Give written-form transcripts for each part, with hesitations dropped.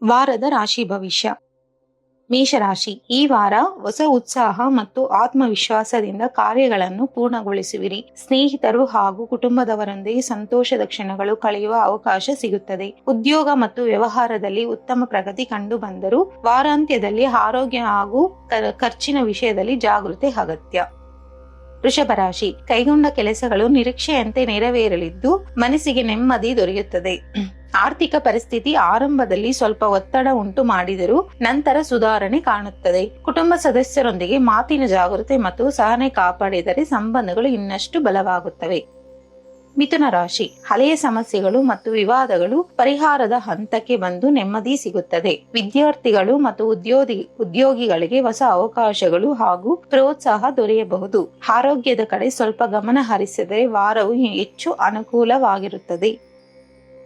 ವಾರದ ರಾಶಿ ಭವಿಷ್ಯ. ಮೇಷರಾಶಿ, ಈ ವಾರ ಹೊಸ ಉತ್ಸಾಹ ಮತ್ತು ಆತ್ಮವಿಶ್ವಾಸದಿಂದ ಕಾರ್ಯಗಳನ್ನು ಪೂರ್ಣಗೊಳಿಸುವಿರಿ. ಸ್ನೇಹಿತರು ಹಾಗೂ ಕುಟುಂಬದವರೊಂದಿಗೆ ಸಂತೋಷದ ಕ್ಷಣಗಳು ಕಳೆಯುವ ಅವಕಾಶ ಸಿಗುತ್ತದೆ. ಉದ್ಯೋಗ ಮತ್ತು ವ್ಯವಹಾರದಲ್ಲಿ ಉತ್ತಮ ಪ್ರಗತಿ ಕಂಡು ಬಂದರೂ ವಾರಾಂತ್ಯದಲ್ಲಿ ಆರೋಗ್ಯ ಹಾಗೂ ಖರ್ಚಿನ ವಿಷಯದಲ್ಲಿ ಜಾಗೃತಿ ಅಗತ್ಯ. ವೃಷಭ ರಾಶಿ, ಕೈಗೊಂಡ ಕೆಲಸಗಳು ನಿರೀಕ್ಷೆಯಂತೆ ನೆರವೇರಲಿದ್ದು ಮನಸ್ಸಿಗೆ ನೆಮ್ಮದಿ ದೊರೆಯುತ್ತದೆ. ಆರ್ಥಿಕ ಪರಿಸ್ಥಿತಿ ಆರಂಭದಲ್ಲಿ ಸ್ವಲ್ಪ ಒತ್ತಡ ಉಂಟು ಮಾಡಿದರೂ ನಂತರ ಸುಧಾರಣೆ ಕಾಣುತ್ತದೆ. ಕುಟುಂಬ ಸದಸ್ಯರೊಂದಿಗೆ ಮಾತಿನ ಜಾಗೃತಿ ಮತ್ತು ಸಹನೆ ಕಾಪಾಡಿದರೆ ಸಂಬಂಧಗಳು ಇನ್ನಷ್ಟು ಬಲವಾಗುತ್ತವೆ. ಮಿಥುನ ರಾಶಿ, ಹಳೆಯ ಸಮಸ್ಯೆಗಳು ಮತ್ತು ವಿವಾದಗಳು ಪರಿಹಾರದ ಹಂತಕ್ಕೆ ಬಂದು ನೆಮ್ಮದಿ ಸಿಗುತ್ತದೆ. ವಿದ್ಯಾರ್ಥಿಗಳು ಮತ್ತು ಉದ್ಯೋಗಿಗಳಿಗೆ ಹೊಸ ಅವಕಾಶಗಳು ಹಾಗೂ ಪ್ರೋತ್ಸಾಹ ದೊರೆಯಬಹುದು. ಆರೋಗ್ಯದ ಕಡೆ ಸ್ವಲ್ಪ ಗಮನ ಹರಿಸಿದರೆ ವಾರವು ಹೆಚ್ಚು ಅನುಕೂಲವಾಗಿರುತ್ತದೆ.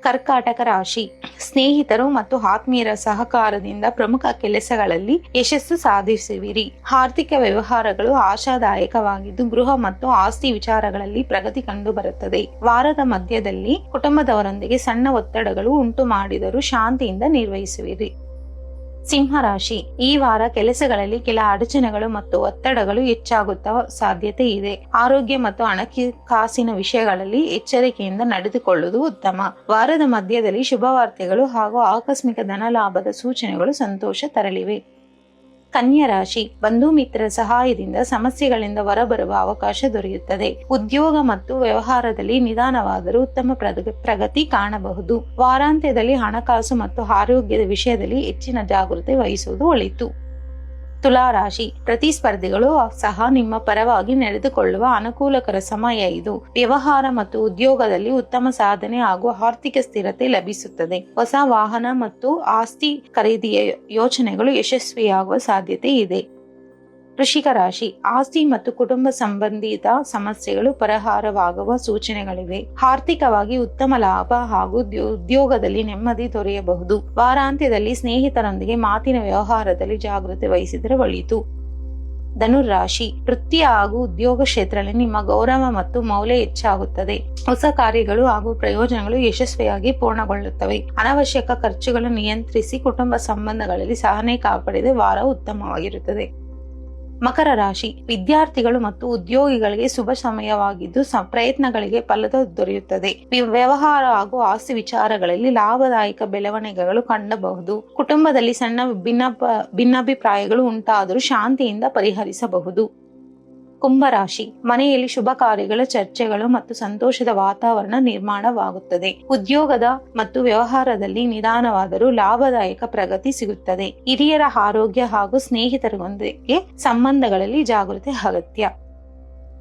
ಕರ್ಕಾಟಕ ರಾಶಿ, ಸ್ನೇಹಿತರು ಮತ್ತು ಆತ್ಮೀಯರ ಸಹಕಾರದಿಂದ ಪ್ರಮುಖ ಕೆಲಸಗಳಲ್ಲಿ ಯಶಸ್ಸು ಸಾಧಿಸುವಿರಿ. ಆರ್ಥಿಕ ವ್ಯವಹಾರಗಳು ಆಶಾದಾಯಕವಾಗಿದ್ದು ಗೃಹ ಮತ್ತು ಆಸ್ತಿ ವಿಚಾರಗಳಲ್ಲಿ ಪ್ರಗತಿ ಕಂಡುಬರುತ್ತದೆ. ವಾರದ ಮಧ್ಯದಲ್ಲಿ ಕುಟುಂಬದವರೊಂದಿಗೆ ಸಣ್ಣ ಒತ್ತಡಗಳು ಉಂಟು ಮಾಡಿದರೂ ಶಾಂತಿಯಿಂದ ನಿರ್ವಹಿಸುವಿರಿ. ಸಿಂಹರಾಶಿ, ಈ ವಾರ ಕೆಲಸಗಳಲ್ಲಿ ಕೆಲ ಅಡಚಣೆಗಳು ಮತ್ತು ಒತ್ತಡಗಳು ಹೆಚ್ಚಾಗುತ್ತಾ ಸಾಧ್ಯತೆ ಇದೆ. ಆರೋಗ್ಯ ಮತ್ತು ಹಣಕಾಸಿನ ವಿಷಯಗಳಲ್ಲಿ ಎಚ್ಚರಿಕೆಯಿಂದ ನಡೆದುಕೊಳ್ಳುವುದು ಉತ್ತಮ. ವಾರದ ಮಧ್ಯದಲ್ಲಿ ಶುಭವಾರ್ತೆಗಳು ಹಾಗೂ ಆಕಸ್ಮಿಕ ಧನಲಾಭದ ಸೂಚನೆಗಳು ಸಂತೋಷ ತರಲಿವೆ. ಕನ್ಯಾ ರಾಶಿ, ಬಂಧು ಮಿತ್ರರ ಸಹಾಯದಿಂದ ಸಮಸ್ಯೆಗಳಿಂದ ಹೊರಬರುವ ಅವಕಾಶ ದೊರೆಯುತ್ತದೆ. ಉದ್ಯೋಗ ಮತ್ತು ವ್ಯವಹಾರದಲ್ಲಿ ನಿಧಾನವಾದರೂ ಉತ್ತಮ ಪ್ರಗತಿ ಕಾಣಬಹುದು. ವಾರಾಂತ್ಯದಲ್ಲಿ ಹಣಕಾಸು ಮತ್ತು ಆರೋಗ್ಯದ ವಿಷಯದಲ್ಲಿ ಹೆಚ್ಚಿನ ಜಾಗೃತಿ ವಹಿಸುವುದು ಒಳಿತು. ತುಲಾ ರಾಶಿ, ಪ್ರತಿಸ್ಪರ್ಧಿಗಳು ಸಹ ನಿಮ್ಮ ಪರವಾಗಿ ನಡೆದುಕೊಳ್ಳುವ ಅನುಕೂಲಕರ ಸಮಯ ಇದು. ವ್ಯವಹಾರ ಮತ್ತು ಉದ್ಯೋಗದಲ್ಲಿ ಉತ್ತಮ ಸಾಧನೆ ಹಾಗೂ ಆರ್ಥಿಕ ಸ್ಥಿರತೆ ಲಭಿಸುತ್ತದೆ. ಹೊಸ ವಾಹನ ಮತ್ತು ಆಸ್ತಿ ಖರೀದಿಯ ಯೋಚನೆಗಳು ಯಶಸ್ವಿಯಾಗುವ ಸಾಧ್ಯತೆ ಇದೆ. ವೃಶ್ಚಿಕ ರಾಶಿ, ಆಸ್ತಿ ಮತ್ತು ಕುಟುಂಬ ಸಂಬಂಧಿತ ಸಮಸ್ಯೆಗಳು ಪರಿಹಾರವಾಗುವ ಸೂಚನೆಗಳಿವೆ. ಆರ್ಥಿಕವಾಗಿ ಉತ್ತಮ ಲಾಭ ಹಾಗೂ ಉದ್ಯೋಗದಲ್ಲಿ ನೆಮ್ಮದಿ ದೊರೆಯಬಹುದು. ವಾರಾಂತ್ಯದಲ್ಲಿ ಸ್ನೇಹಿತರೊಂದಿಗೆ ಮಾತಿನ ವ್ಯವಹಾರದಲ್ಲಿ ಜಾಗೃತಿ ವಹಿಸಿದರೆ ಒಳಿತು. ಧನುರಾಶಿ, ವೃತ್ತಿ ಹಾಗೂ ಉದ್ಯೋಗ ಕ್ಷೇತ್ರದಲ್ಲಿ ನಿಮ್ಮ ಗೌರವ ಮತ್ತು ಮೌಲ್ಯ ಹೆಚ್ಚಾಗುತ್ತದೆ. ಹೊಸ ಕಾರ್ಯಗಳು ಹಾಗೂ ಪ್ರಯೋಜನಗಳು ಯಶಸ್ವಿಯಾಗಿ ಪೂರ್ಣಗೊಳ್ಳುತ್ತವೆ. ಅನವಶ್ಯಕ ಖರ್ಚುಗಳನ್ನು ನಿಯಂತ್ರಿಸಿ ಕುಟುಂಬ ಸಂಬಂಧಗಳಲ್ಲಿ ಸಹನೆ ಕಾಪಾಡಿದ ವಾರ ಉತ್ತಮವಾಗಿರುತ್ತದೆ. ಮಕರ ರಾಶಿ, ವಿದ್ಯಾರ್ಥಿಗಳು ಮತ್ತು ಉದ್ಯೋಗಿಗಳಿಗೆ ಶುಭ ಸಮಯವಾಗಿದ್ದು ಪ್ರಯತ್ನಗಳಿಗೆ ಫಲ ದೊರೆಯುತ್ತದೆ. ವ್ಯವಹಾರ ಹಾಗೂ ಆಸ್ತಿ ವಿಚಾರಗಳಲ್ಲಿ ಲಾಭದಾಯಕ ಬೆಳವಣಿಗೆಗಳು ಕಂಡಬಹುದು. ಕುಟುಂಬದಲ್ಲಿ ಸಣ್ಣ ಭಿನ್ನಾಭಿಪ್ರಾಯಗಳು ಉಂಟಾದರೂ ಶಾಂತಿಯಿಂದ ಪರಿಹರಿಸಬಹುದು. ಕುಂಭರಾಶಿ, ಮನೆಯಲ್ಲಿ ಶುಭ ಕಾರ್ಯಗಳ ಚರ್ಚೆಗಳು ಮತ್ತು ಸಂತೋಷದ ವಾತಾವರಣ ನಿರ್ಮಾಣವಾಗುತ್ತದೆ. ಉದ್ಯೋಗದ ಮತ್ತು ವ್ಯವಹಾರದಲ್ಲಿ ನಿಧಾನವಾದರೂ ಲಾಭದಾಯಕ ಪ್ರಗತಿ ಸಿಗುತ್ತದೆ. ಹಿರಿಯರ ಆರೋಗ್ಯ ಹಾಗೂ ಸ್ನೇಹಿತರೊಂದಿಗೆ ಸಂಬಂಧಗಳಲ್ಲಿ ಜಾಗೃತಿ ಅಗತ್ಯ.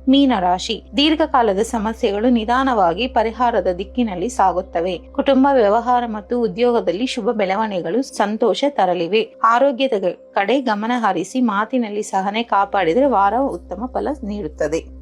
ಮೀನರಾಶಿ, ದೀರ್ಘಕಾಲದ ಸಮಸ್ಯೆಗಳು ನಿಧಾನವಾಗಿ ಪರಿಹಾರದ ದಿಕ್ಕಿನಲ್ಲಿ ಸಾಗುತ್ತವೆ. ಕುಟುಂಬ ವ್ಯವಹಾರ ಮತ್ತು ಉದ್ಯೋಗದಲ್ಲಿ ಶುಭ ಬೆಳವಣಿಗೆಗಳು ಸಂತೋಷ ತರಲಿವೆ. ಆರೋಗ್ಯದ ಕಡೆ ಗಮನ ಹರಿಸಿ ಮಾತಿನಲ್ಲಿ ಸಹನೆ ಕಾಪಾಡಿದರೆ ವಾರ ಉತ್ತಮ ಫಲ ನೀಡುತ್ತದೆ.